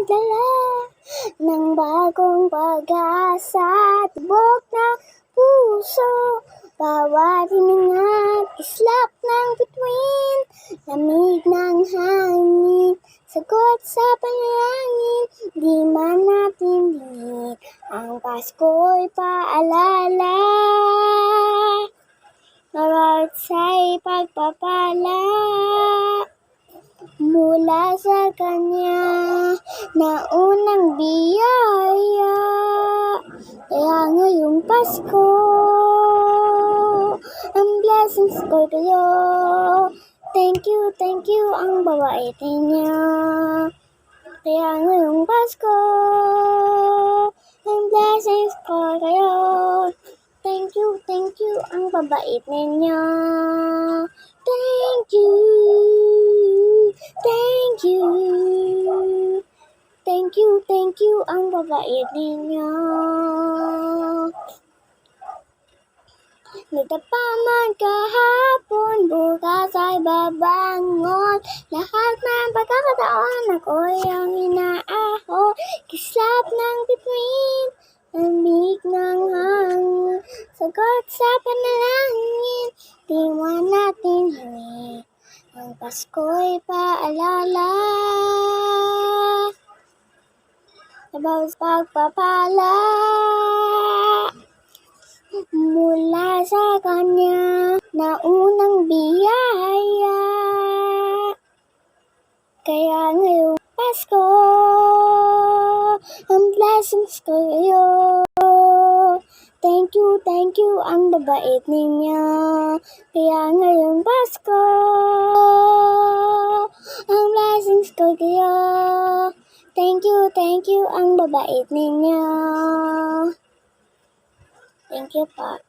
dala ng bagong pag-asa, tibok ng puso, bawat hininga't islap ng bituin, lamig ng hangin, sagot sa panalangin, di man natin dinit, ang Pasko'y paalala, bawat sa'y pagpapala, mula sa Kanya na unang biyaya. Kaya ngayong Pasko, ang blessings ko kayo. Thank you ang babaitin niya. Kaya ngayong Pasko, ang blessings ko kayo. Thank you ang babait ninyo. Thank you ang babait ninyo. Nagtapa man kahapon, bukas ay babangon. Lahat ng pagkakataon, ako'y ang inaaho. Kislap ng bituin, lamig ng hangin, sagot sa panalangin, di man natin hingin. Ang Pasko'y paalala, sa bawat pagpapala, mula sa Kanya na unang biyaya. Kaya ngayong Pasko, ang blessings ko kayo. Thank you ang babait ninyo. Kaya ngayong Pasko, ang blessings ko kayo. Thank you ang babait ninyo. Thank you po.